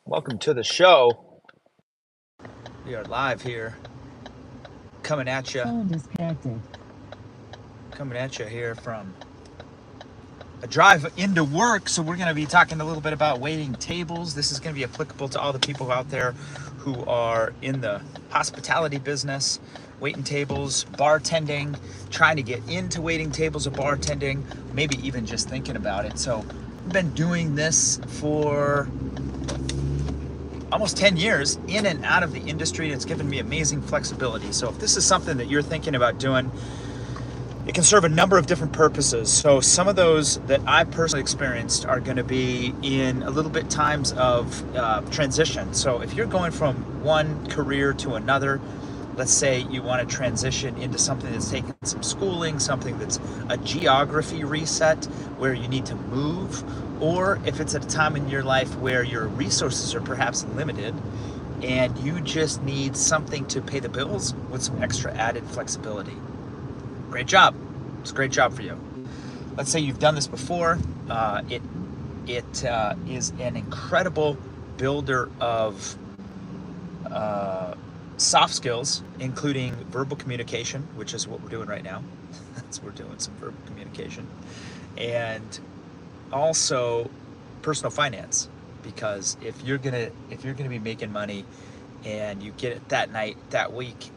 Welcome to the show. We are live here, coming at you. Phone disconnected. Coming at you here from a drive into work. So we're going to be talking a little bit about waiting tables. This is going to be applicable to all the people out there who are in the hospitality business, waiting tables, bartending, trying to get into waiting tables or bartending, maybe even just thinking about it. So I've been doing this for almost 10 years in and out of the industry, and it's given me amazing flexibility. So if this is something that you're thinking about doing, it can serve a number of different purposes. So some of those that I personally experienced are going to be in a little bit times of transition. So if you're going from one career to another, let's say you want to transition into something that's taking some schooling, something that's a geography reset where you need to move, or if it's at a time in your life where your resources are perhaps limited and you just need something to pay the bills with some extra added flexibility. Great job. It's a great job for you. Let's say you've done this before. It is an incredible builder of soft skills, including verbal communication, which is what we're doing right now. That's we're doing some verbal communication, and also personal finance. Because if you're gonna be making money, and you get it that night, that week,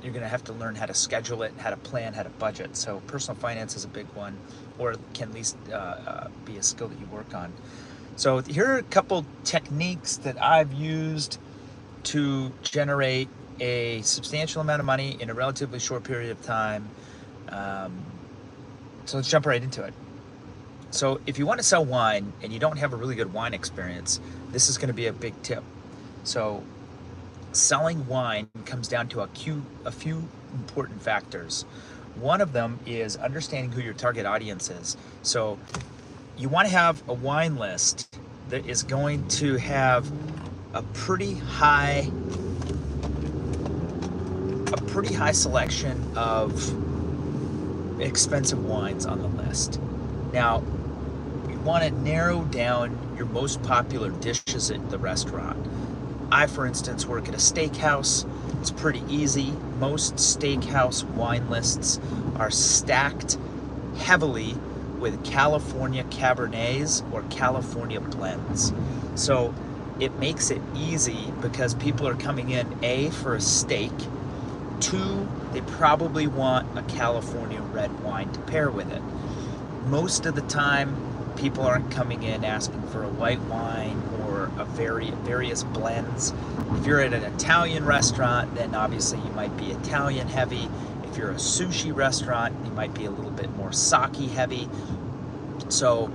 you're gonna have to learn how to schedule it, how to plan, how to budget. So personal finance is a big one, or can at least be a skill that you work on. So here are a couple techniques that I've used to generate a substantial amount of money in a relatively short period of time. So let's jump right into it. So if you want to sell wine and you don't have a really good wine experience, this is going to be a big tip. So selling wine comes down to a few important factors. One of them is understanding who your target audience is. So you want to have a wine list that is going to have a pretty high selection of expensive wines on the list. Now, you want to narrow down your most popular dishes at the restaurant. I, for instance, work at a steakhouse. It's pretty easy. Most steakhouse wine lists are stacked heavily with California Cabernets or California blends. So it makes it easy because people are coming in, A, for a steak. 2, they probably want a California red wine to pair with it. Most of the time, people aren't coming in asking for a white wine or a various blends. If you're at an Italian restaurant, then obviously you might be Italian heavy. If you're a sushi restaurant, you might be a little bit more sake heavy. So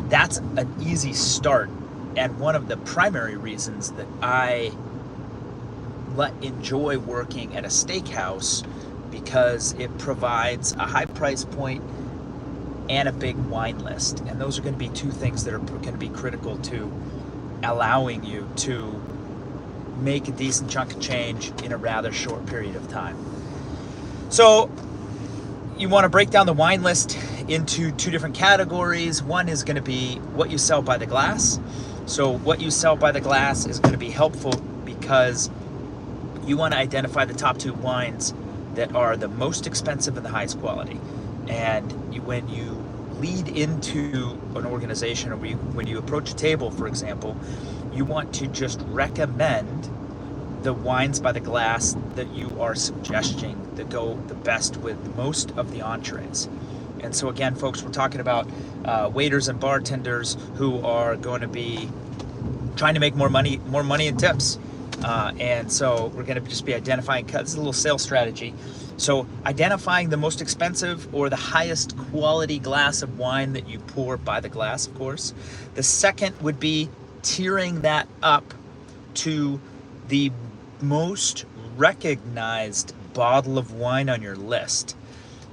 that's an easy start, and one of the primary reasons that I enjoy working at a steakhouse, because it provides a high price point and a big wine list. And those are going to be two things that are going to be critical to allowing you to make a decent chunk of change in a rather short period of time. So you want to break down the wine list into two different categories. One is going to be what you sell by the glass. So what you sell by the glass is going to be helpful because you want to identify the top 2 wines that are the most expensive and the highest quality. And when you lead into an organization, or when you approach a table, for example, you want to just recommend the wines by the glass that you are suggesting that go the best with most of the entrees. And so again, folks, we're talking about waiters and bartenders who are going to be trying to make more money in tips. And so we're going to just be identifying, this is a little sales strategy. So identifying the most expensive or the highest quality glass of wine that you pour by the glass, of course. The second would be tiering that up to the most recognized bottle of wine on your list.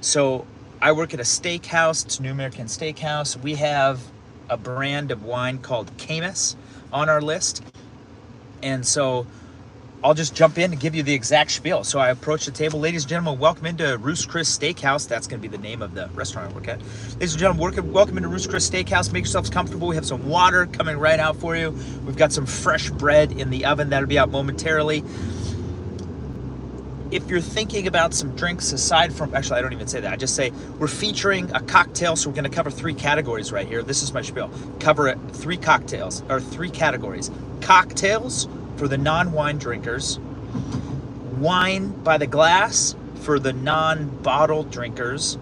So I work at a steakhouse. It's New American Steakhouse. We have a brand of wine called Caymus on our list. And so I'll just jump in and give you the exact spiel. So I approach the table. Ladies and gentlemen, welcome into Ruth's Chris Steakhouse. That's going to be the name of the restaurant I work at. Ladies and gentlemen, welcome into Ruth's Chris Steakhouse. Make yourselves comfortable. We have some water coming right out for you. We've got some fresh bread in the oven. That'll be out momentarily. If you're thinking about some drinks aside from, actually, I don't even say that. I just say we're featuring a cocktail, so we're going to cover 3 categories right here. This is my spiel. Cover it, 3 cocktails, or 3 categories. Cocktails for the non-wine drinkers, wine by the glass for the non-bottle drinkers,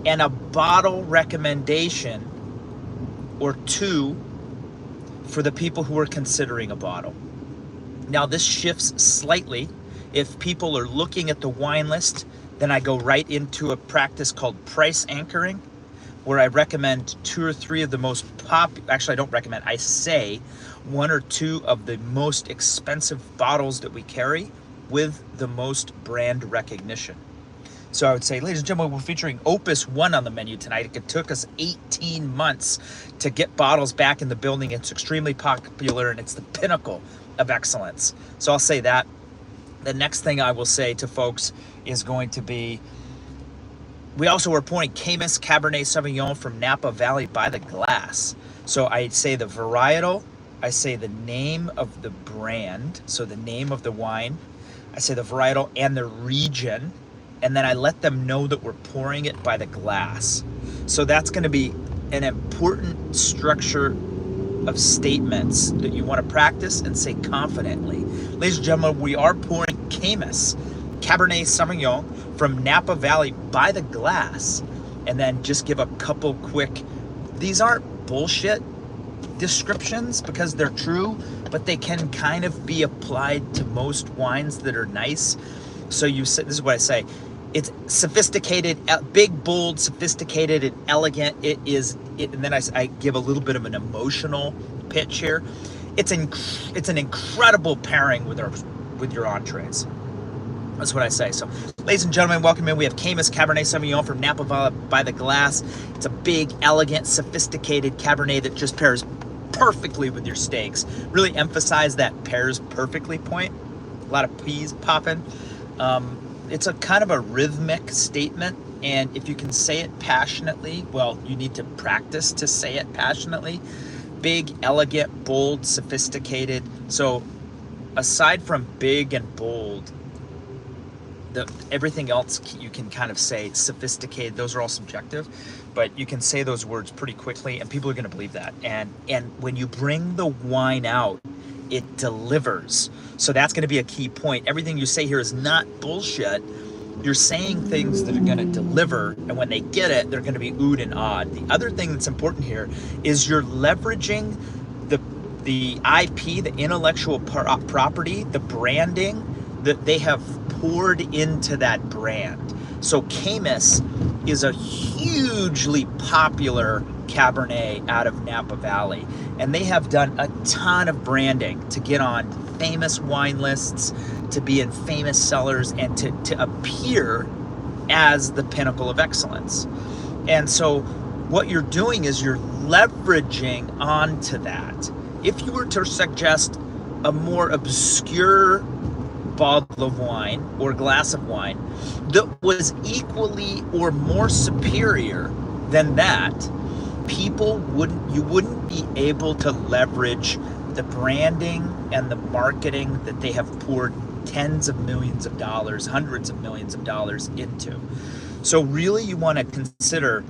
and a bottle recommendation or 2 for the people who are considering a bottle. Now, this shifts slightly. If people are looking at the wine list, then I go right into a practice called price anchoring, where I recommend 2 or 3 of the most actually I don't recommend, I say 1 or 2 of the most expensive bottles that we carry with the most brand recognition. So I would say, ladies and gentlemen, we're featuring Opus One on the menu tonight. It took us 18 months to get bottles back in the building. It's extremely popular and it's the pinnacle of excellence. So I'll say that. The next thing I will say to folks is going to be, we also are pouring Caymus Cabernet Sauvignon from Napa Valley by the glass. So I say the varietal, I say the name of the brand, so the name of the wine, I say the varietal and the region, and then I let them know that we're pouring it by the glass. So that's going to be an important structure of statements that you want to practice and say confidently. Ladies and gentlemen, we are pouring Caymus Cabernet Sauvignon from Napa Valley by the glass, and then just give a couple quick, these aren't bullshit descriptions because they're true, but they can kind of be applied to most wines that are nice. So you say, this is what I say, it's sophisticated, big, bold, sophisticated, and elegant. And then I give a little bit of an emotional pitch here. It's an incredible pairing with your entrees. That's what I say. So, ladies and gentlemen, welcome in. We have Caymus Cabernet Sauvignon from Napa Valley by the glass. It's a big, elegant, sophisticated Cabernet that just pairs perfectly with your steaks. Really emphasize that pairs perfectly point. A lot of peas popping. It's a kind of a rhythmic statement, and if you can say it passionately, well, you need to practice to say it passionately. Big, elegant, bold, sophisticated. So aside from big and bold, everything else you can kind of say sophisticated. Those are all subjective, but you can say those words pretty quickly and people are going to believe that. And when you bring the wine out, it delivers. So that's going to be a key point. Everything you say here is not bullshit. You're saying things that are going to deliver, and when they get it, they're going to be oohed and awed. The other thing that's important here is you're leveraging the IP, the intellectual property, the branding that they have poured into that brand. So Caymus is a hugely popular Cabernet out of Napa Valley, and they have done a ton of branding to get on famous wine lists, to be in famous cellars, and to appear as the pinnacle of excellence. And so what you're doing is you're leveraging onto that. If you were to suggest a more obscure bottle of wine or glass of wine that was equally or more superior than that, you wouldn't be able to leverage the branding and the marketing that they have poured tens of millions of dollars, hundreds of millions of dollars into. So really you want to consider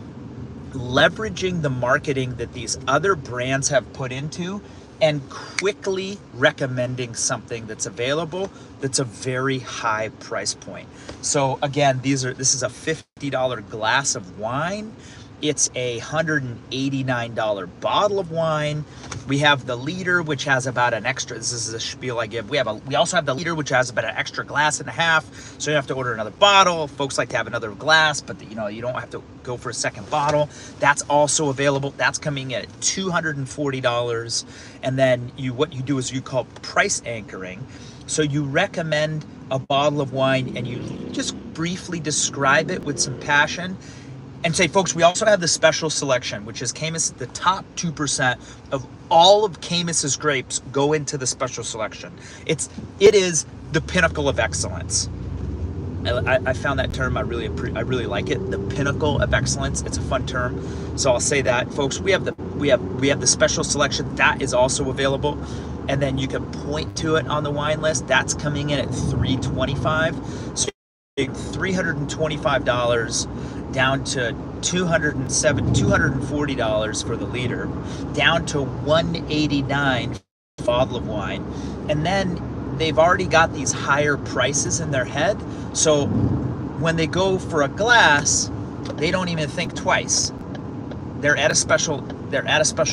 leveraging the marketing that these other brands have put into and quickly recommending something that's available that's a very high price point. So again, this is a $50 glass of wine. It's a $189 bottle of wine. We have the liter, which has about an extra, this is a spiel I give. We also have the liter, which has about an extra glass and a half. So you have to order another bottle. Folks like to have another glass, but you don't have to go for a second bottle. That's also available. That's coming in at $240. And then what you do is you call price anchoring. So you recommend a bottle of wine and you just briefly describe it with some passion. And say, folks, we also have the special selection, which is Caymus. The top 2% of all of Caymus's grapes go into the special selection. It is the pinnacle of excellence. I found that term. I really like it. The pinnacle of excellence. It's a fun term. So I'll say that, folks. We have the special selection that is also available, and then you can point to it on the wine list. That's coming in at $325. So $325 down to $240 for the liter, down to $189 bottle of wine, and then they've already got these higher prices in their head. So when they go for a glass, they don't even think twice. They're at a special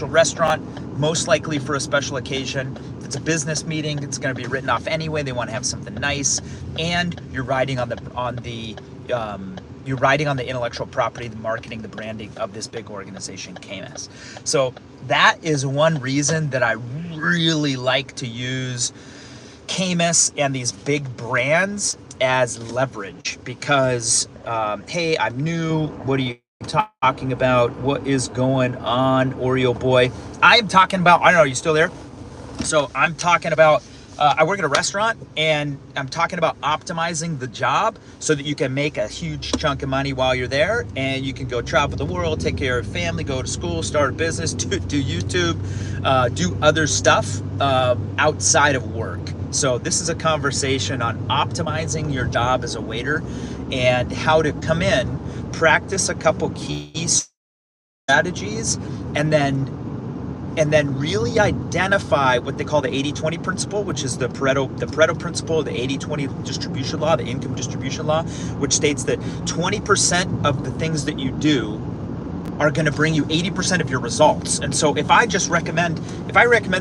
restaurant, most likely for a special occasion. If it's a business meeting, it's going to be written off anyway. They want to have something nice, and you're riding on the intellectual property, the marketing, the branding of this big organization, Caymus. So that is one reason that I really like to use Caymus and these big brands as leverage, because hey, I'm new. What are you talking about? What is going on, Oreo boy? I am talking about, I don't know, are you still there? So I'm talking about, I work at a restaurant, and I'm talking about optimizing the job so that you can make a huge chunk of money while you're there, and you can go travel the world, take care of family, go to school, start a business, do YouTube, do other stuff outside of work. So this is a conversation on optimizing your job as a waiter and how to come in, practice a couple key strategies, and then really identify what they call the 80-20 principle, which is the Pareto principle, the 80-20 distribution law, the income distribution law, which states that 20% of the things that you do are going to bring you 80% of your results. And so if I recommend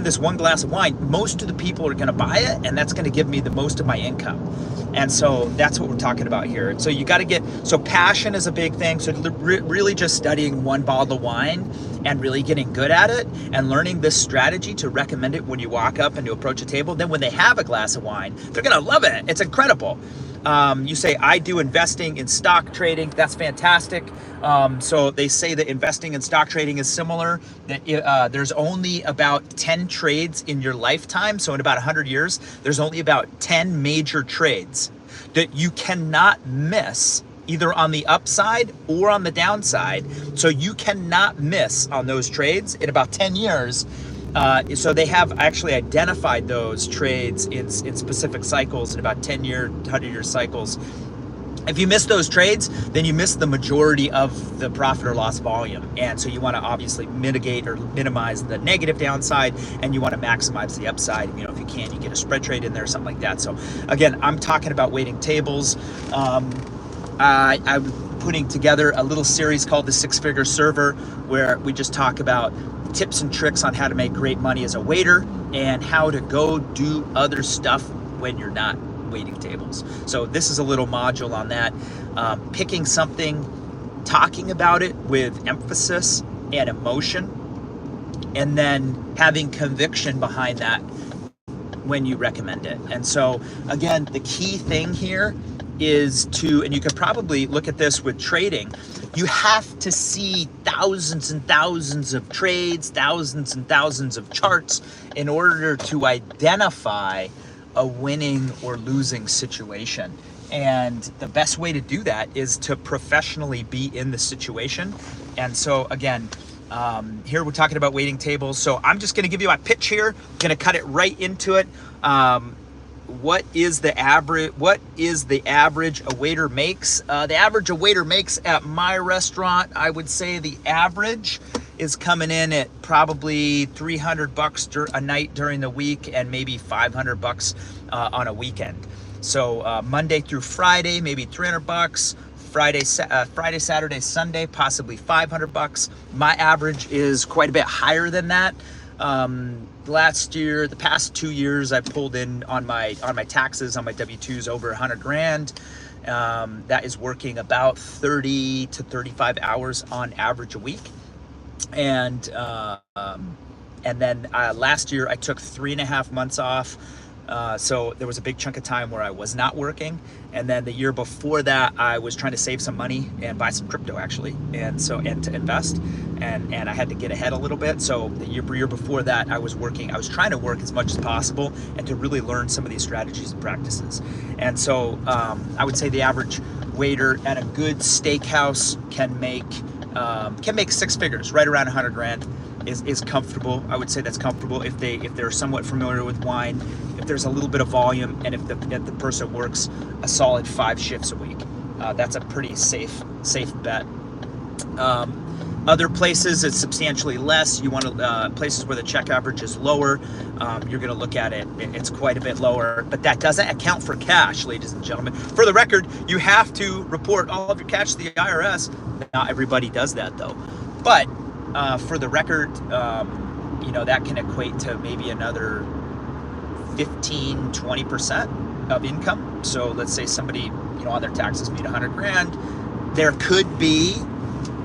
this one glass of wine, most of the people are going to buy it, and that's going to give me the most of my income. And so that's what we're talking about here. And so you got to so passion is a big thing. So really just studying one bottle of wine and really getting good at it and learning this strategy to recommend it when you walk up and to approach a table. Then when they have a glass of wine, they're going to love it. It's incredible. You say, I do investing in stock trading. That's fantastic. So they say that investing in stock trading is similar, that there's only about 10 trades in your lifetime. So in about 100 years, there's only about 10 major trades that you cannot miss, either on the upside or on the downside. So you cannot miss on those trades in about 10 years. So they have actually identified those trades in specific cycles, in about 10-year, 100-year cycles. If you miss those trades, then you miss the majority of the profit or loss volume. And so you want to obviously mitigate or minimize the negative downside, and you want to maximize the upside. You know, if you can, you get a spread trade in there, something like that. So again, I'm talking about waiting tables. I'm putting together a little series called the Six Figure Server, where we just talk about tips and tricks on how to make great money as a waiter and how to go do other stuff when you're not waiting tables. So this is a little module on that. Picking something, talking about it with emphasis and emotion, and then having conviction behind that when you recommend it. And so again, the key thing here is and you could probably look at this with trading, you have to see thousands and thousands of trades, thousands and thousands of charts in order to identify a winning or losing situation. And the best way to do that is to professionally be in the situation. And so again, here we're talking about waiting tables. So I'm just going to give you my pitch here. Going to cut it right into it. What is the average a waiter makes? The average a waiter makes at my restaurant, I would say the average is coming in at probably $300 a night during the week, and maybe $500 on a weekend. So Monday through Friday, maybe $300. Friday, Saturday, Sunday, possibly $500. My average is quite a bit higher than that. Last year, the past 2 years, I pulled in on my taxes, on my W-2s, over 100 grand. That is working about 30 to 35 hours on average a week. And then last year I took 3.5 months off So there was a big chunk of time where I was not working, and then the year before that I was trying to save some money and buy some crypto actually, and to invest, and I had to get ahead a little bit. So the year before that I was trying to work as much as possible and to really learn some of these strategies and practices. And so I would say the average waiter at a good steakhouse can make six figures, right around 100 grand. Is comfortable. I would say that's comfortable if they're somewhat familiar with wine, if there's a little bit of volume, and if the person works a solid 5 shifts a week. That's a pretty safe bet. Other places it's substantially less. You want to places where the check average is lower. You're going to look at it. It's quite a bit lower, but that doesn't account for cash, ladies and gentlemen. For the record, you have to report all of your cash to the IRS. Not everybody does that though, but for the record, that can equate to maybe another 15-20% of income. So let's say somebody, on their taxes made 100 grand, there could be,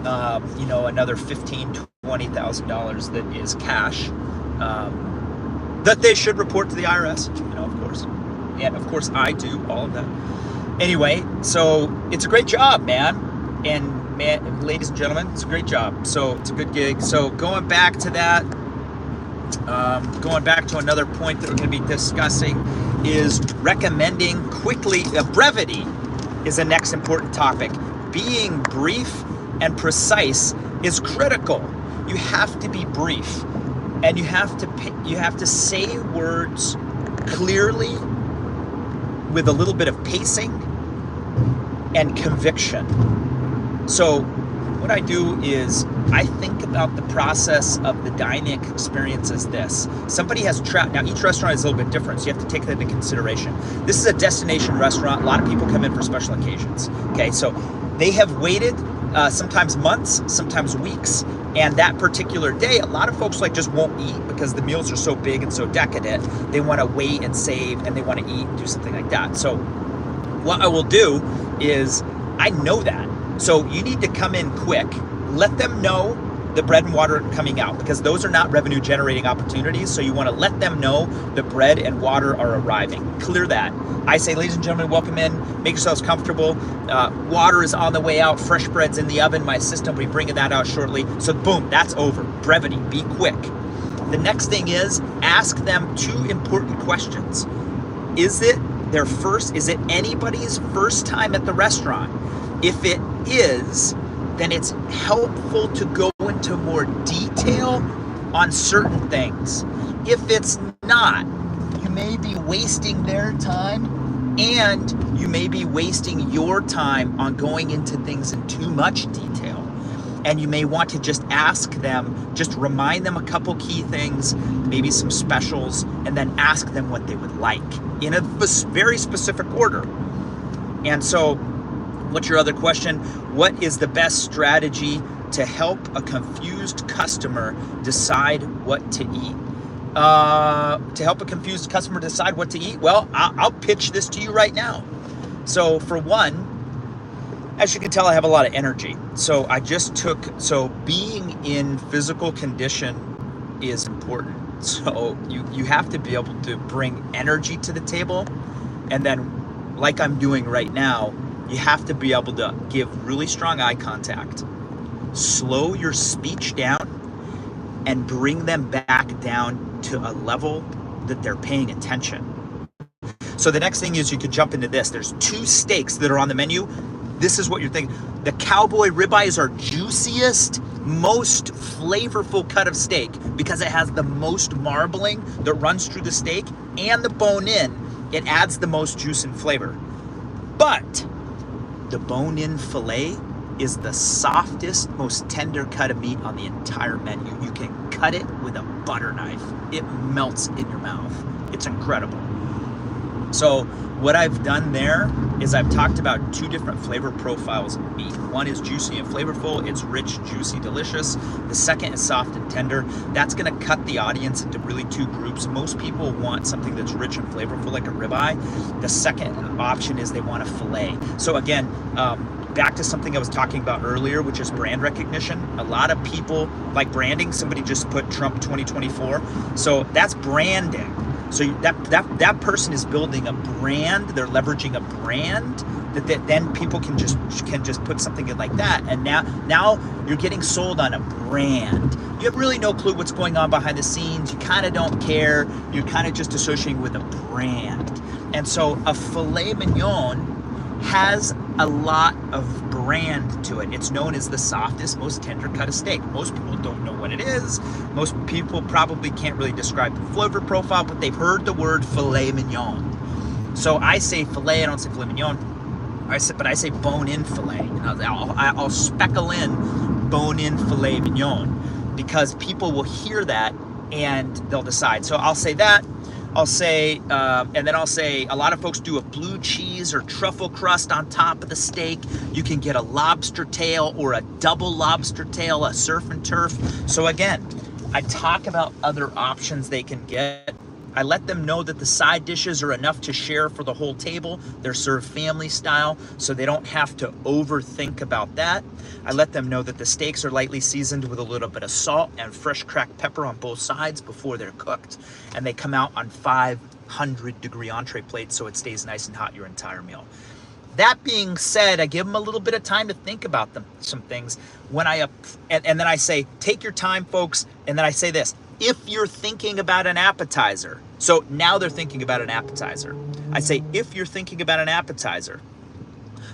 another $15,000-$20,000 that is cash that they should report to the IRS, of course. And of course I do all of that. Anyway, so it's a great job, man. And ladies and gentlemen, it's a great job. So it's a good gig. So going back to that, going back to another point that we're going to be discussing is recommending quickly. Brevity is the next important topic. Being brief and precise is critical. You have to be brief, and you have to say words clearly with a little bit of pacing and conviction. So what I do is I think about the process of the dining experience as this. Somebody has now each restaurant is a little bit different, so you have to take that into consideration. This is a destination restaurant. A lot of people come in for special occasions. Okay, so they have waited sometimes months, sometimes weeks, and that particular day, a lot of folks just won't eat because the meals are so big and so decadent. They want to wait and save, and they want to eat and do something like that. So what I will do is I know that. So you need to come in quick, let them know the bread and water coming out, because those are not revenue generating opportunities. So you want to let them know the bread and water are arriving. Clear that. I say, ladies and gentlemen, welcome in, make yourselves comfortable. Water is on the way out, fresh bread's in the oven. My assistant will be bringing that out shortly. So boom, that's over. Brevity, be quick. The next thing is ask them 2 important questions. Is it anybody's first time at the restaurant? If it is, then it's helpful to go into more detail on certain things. If it's not, you may be wasting their time, and you may be wasting your time on going into things in too much detail. And you may want to just ask them, just remind them a couple key things, maybe some specials, and then ask them what they would like in a very specific order. And so, what's your other question? What is the best strategy to help a confused customer decide what to eat? To help a confused customer decide what to eat? Well, I'll pitch this to you right now. So for one, as you can tell, I have a lot of energy. So being in physical condition is important. So you have to be able to bring energy to the table. And then, like I'm doing right now, you have to be able to give really strong eye contact, slow your speech down, and bring them back down to a level that they're paying attention. So the next thing is you could jump into this. There's 2 steaks that are on the menu. This is what you're thinking. The cowboy ribeye is our juiciest, most flavorful cut of steak because it has the most marbling that runs through the steak, and the bone-in, it adds the most juice and flavor. But the bone-in filet is the softest, most tender cut of meat on the entire menu. You can cut it with a butter knife. It melts in your mouth. It's incredible. So what I've done there is I've talked about 2 different flavor profiles of meat. One is juicy and flavorful. It's rich, juicy, delicious. The second is soft and tender. That's going to cut the audience into really 2 groups. Most people want something that's rich and flavorful like a ribeye. The second option is they want a filet. So again, back to something I was talking about earlier, which is brand recognition. A lot of people like branding. Somebody just put Trump 2024. So that's branding. So that person is building a brand. They're leveraging a brand that then people can just put something in like that. And now you're getting sold on a brand. You have really no clue what's going on behind the scenes. You kind of don't care. You're kind of just associating with a brand. And so a filet mignon has a lot of brand to it. It's known as the softest, most tender cut of steak. Most people don't know what it is. Most people probably can't really describe the flavor profile, but they've heard the word filet mignon. So I say filet, I don't say filet mignon. But I say bone-in filet. I'll speckle in bone-in filet mignon because people will hear that and they'll decide. So I'll say that. I'll say, and then I'll say, a lot of folks do a blue cheese or truffle crust on top of the steak. You can get a lobster tail or a double lobster tail, a surf and turf. So again, I talk about other options they can get. I let them know that the side dishes are enough to share for the whole table. They're served family style, so they don't have to overthink about that. I let them know that the steaks are lightly seasoned with a little bit of salt and fresh cracked pepper on both sides before they're cooked. And they come out on 500-degree entree plates, so it stays nice and hot your entire meal. That being said, I give them a little bit of time to think about some things. And then I say, take your time, folks. And then I say this, if you're thinking about an appetizer. So now they're thinking about an appetizer. I say, if you're thinking about an appetizer,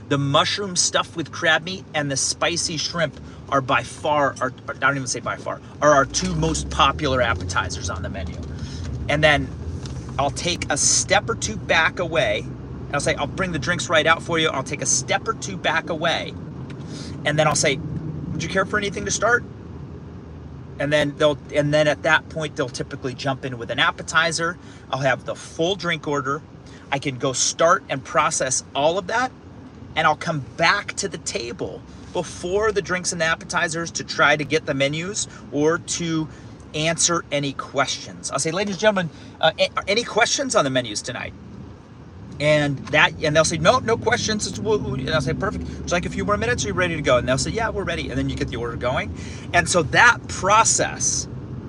the mushroom stuffed with crab meat and the spicy shrimp are by far, I don't even say by far, are our two most popular appetizers on the menu. And then I'll take a step or two back away. I'll say, I'll bring the drinks right out for you. I'll take a step or two back away. And then I'll say, would you care for anything to start? And then at that point, they'll typically jump in with an appetizer. I'll have the full drink order. I can go start and process all of that. And I'll come back to the table before the drinks and the appetizers to try to get the menus or to answer any questions. I'll say, ladies and gentlemen, any questions on the menus tonight? And they'll say, no questions. And I'll say, perfect. Would you like a few more minutes? Are you ready to go? And they'll say, yeah, we're ready. And then you get the order going. And so that process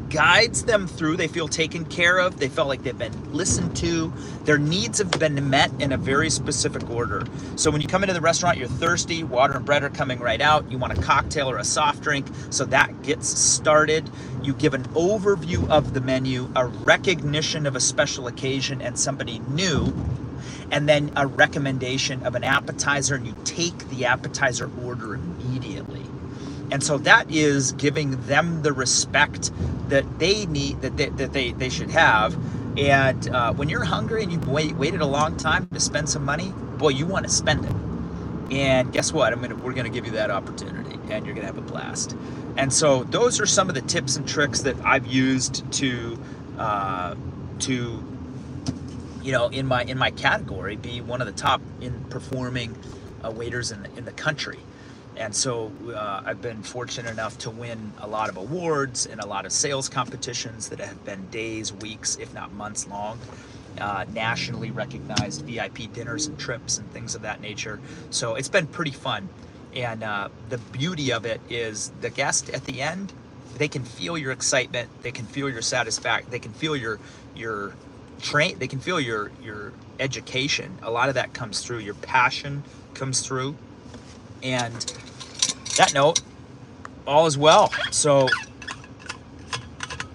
guides them through. They feel taken care of. They felt like they've been listened to. Their needs have been met in a very specific order. So when you come into the restaurant, you're thirsty, water and bread are coming right out. You want a cocktail or a soft drink. So that gets started. You give an overview of the menu, a recognition of a special occasion and somebody new, and then a recommendation of an appetizer, and you take the appetizer order immediately. And so that is giving them the respect that they need, that they should have. And when you're hungry and you've waited a long time to spend some money, boy, you want to spend it. And guess what? We're gonna give you that opportunity, and you're gonna have a blast. And so those are some of the tips and tricks that I've used to in my category, be one of the top in performing waiters in the country. And so I've been fortunate enough to win a lot of awards and a lot of sales competitions that have been days, weeks, if not months long. Nationally recognized VIP dinners and trips and things of that nature. So it's been pretty fun. And the beauty of it is the guest at the end, they can feel your excitement, they can feel your satisfaction, they can feel your they can feel your education. A lot of that comes through, your passion comes through. And that note, all is well. So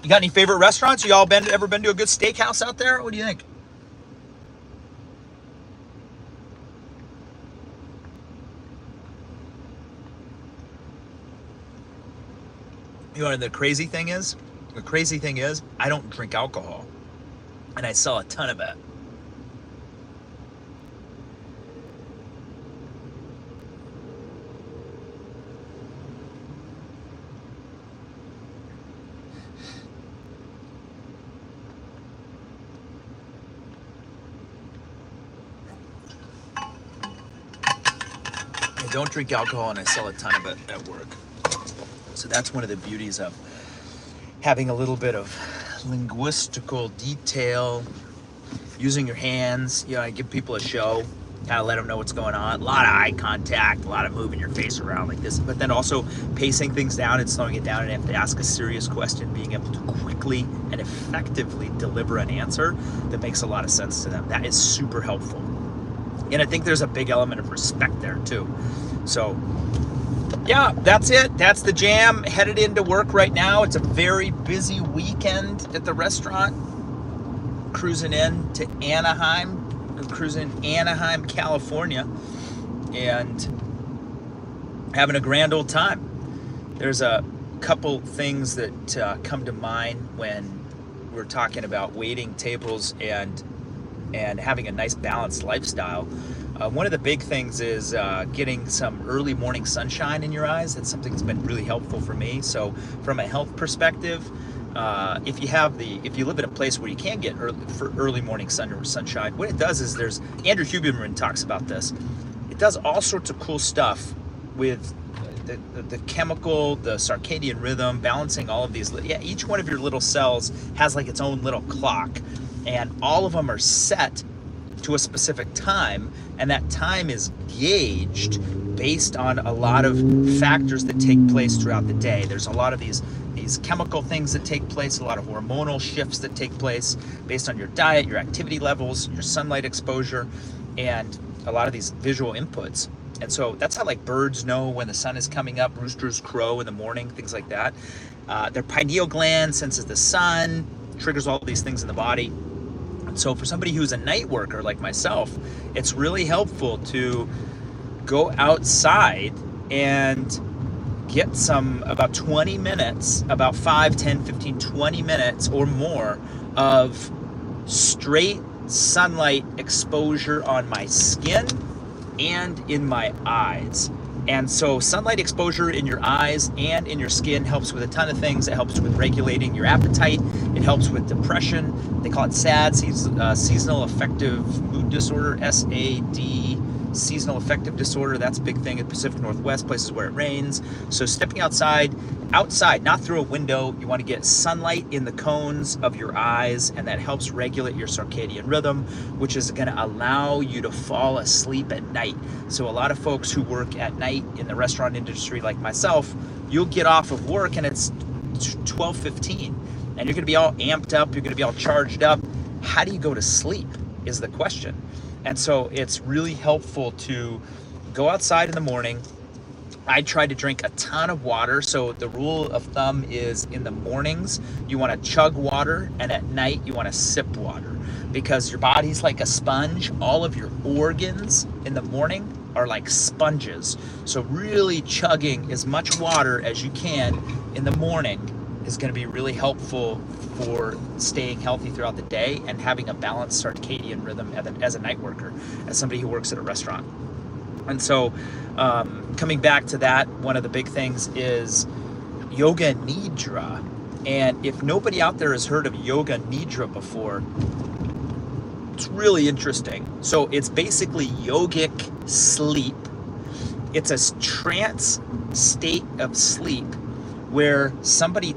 you got any favorite restaurants? You all ever been to a good steakhouse out there? What do you think? You know what the crazy thing is? The crazy thing is I don't drink alcohol, and I sell a ton of it. I don't drink alcohol, and I sell a ton of it at work. So that's one of the beauties of having a little bit of linguistical detail, using your hands. You know, I give people a show. kind of let them know what's going on. A lot of eye contact, a lot of moving your face around like this, but then also pacing things down and slowing it down, and have to ask a serious question, being able to quickly and effectively deliver an answer that makes a lot of sense to them. That is super helpful. And I think there's a big element of respect there too. So yeah, that's it. That's the jam. Headed into work right now. It's a very busy weekend at the restaurant. Cruising in to Anaheim. Cruising in Anaheim, California, and having a grand old time. There's a couple things that come to mind when we're talking about waiting tables and having a nice balanced lifestyle. One of the big things is getting some early morning sunshine in your eyes. That's something that's been really helpful for me. So from a health perspective, if you live in a place where you can get early morning sunshine, what it does is Andrew Huberman talks about this. It does all sorts of cool stuff with the chemical, the circadian rhythm, balancing all of these. Yeah, each one of your little cells has like its own little clock, and all of them are set to a specific time, and that time is gauged based on a lot of factors that take place throughout the day. There's a lot of these chemical things that take place, a lot of hormonal shifts that take place based on your diet, your activity levels, your sunlight exposure, and a lot of these visual inputs. And so that's how like birds know when the sun is coming up, roosters crow in the morning, things like that. Their pineal gland senses the sun, triggers all these things in the body. And so for somebody who's a night worker like myself, it's really helpful to go outside and get about 20 minutes, about 5, 10, 15, 20 minutes or more of straight sunlight exposure on my skin and in my eyes. And so sunlight exposure in your eyes and in your skin helps with a ton of things. It helps with regulating your appetite. It helps with depression. They call it SAD, seasonal affective mood disorder, SAD. Seasonal affective disorder. That's a big thing in the Pacific Northwest, places where it rains. So stepping outside, not through a window. You want to get sunlight in the cones of your eyes, and that helps regulate your circadian rhythm, which is going to allow you to fall asleep at night. So a lot of folks who work at night in the restaurant industry like myself, you'll get off of work and it's 12:15, and you're going to be all amped up, you're going to be all charged up. How do you go to sleep is the question. And so it's really helpful to go outside in the morning. I try to drink a ton of water. So the rule of thumb is in the mornings, you want to chug water, and at night, you want to sip water, because your body's like a sponge. All of your organs in the morning are like sponges. So really chugging as much water as you can in the morning is going to be really helpful for staying healthy throughout the day and having a balanced circadian rhythm as a night worker, as somebody who works at a restaurant. And so coming back to that, one of the big things is Yoga Nidra. And if nobody out there has heard of Yoga Nidra before, it's really interesting. So it's basically yogic sleep. It's a trance state of sleep where somebody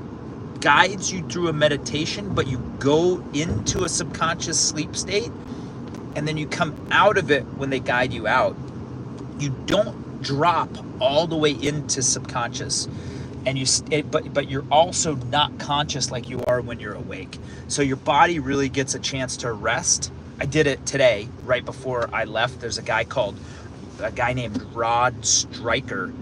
guides you through a meditation, but you go into a subconscious sleep state, and then you come out of it when they guide you out. You don't drop all the way into subconscious, and but you're also not conscious like you are when you're awake. So your body really gets a chance to rest. I did it today right before I left. There's a guy named Rod Stryker,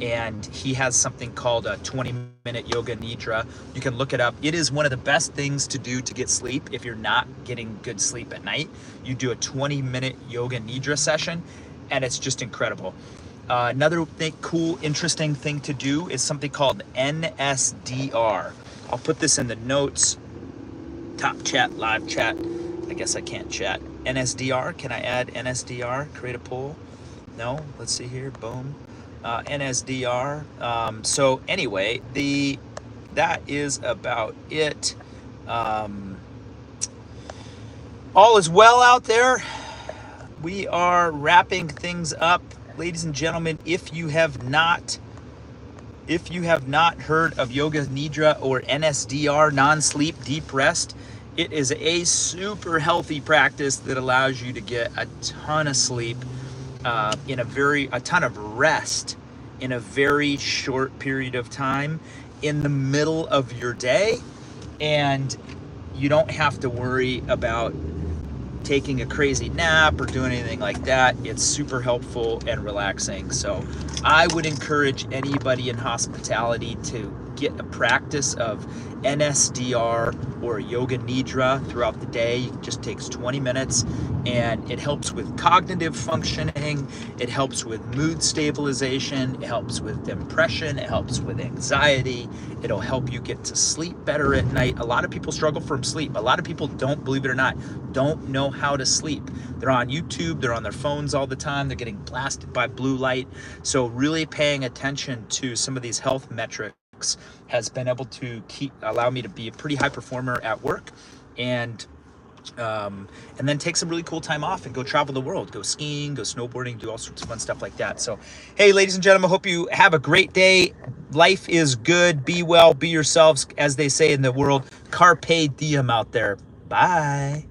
and he has something called a 20-minute Yoga Nidra. You can look it up. It is one of the best things to do to get sleep if you're not getting good sleep at night. You do a 20-minute Yoga Nidra session, and it's just incredible. Another cool, interesting thing to do is something called NSDR. I'll put this in the notes. Top chat, live chat. I guess I can't chat. NSDR, can I add NSDR? Create a poll? No? Let's see here. Boom. NSDR. So anyway, that is about it. All is well out there. We are wrapping things up, ladies and gentlemen. If you have not heard of Yoga Nidra or NSDR, non-sleep deep rest, It is a super healthy practice that allows you to get a ton of sleep, a ton of rest in a very short period of time in the middle of your day. And you don't have to worry about taking a crazy nap or doing anything like that. It's super helpful and relaxing. So I would encourage anybody in hospitality to get a practice of NSDR or Yoga Nidra throughout the day. It just takes 20 minutes and it helps with cognitive functioning. It helps with mood stabilization. It helps with depression. It helps with anxiety. It'll help you get to sleep better at night. A lot of people struggle from sleep. A lot of people don't, believe it or not, don't know how to sleep. They're on YouTube, they're on their phones all the time, they're getting blasted by blue light. So really paying attention to some of these health metrics has been able to allow me to be a pretty high performer at work, and then take some really cool time off and go travel the world, go skiing, go snowboarding, do all sorts of fun stuff like that. So, hey, ladies and gentlemen, hope you have a great day. Life is good. Be well, be yourselves, as they say in the world. Carpe diem out there. Bye.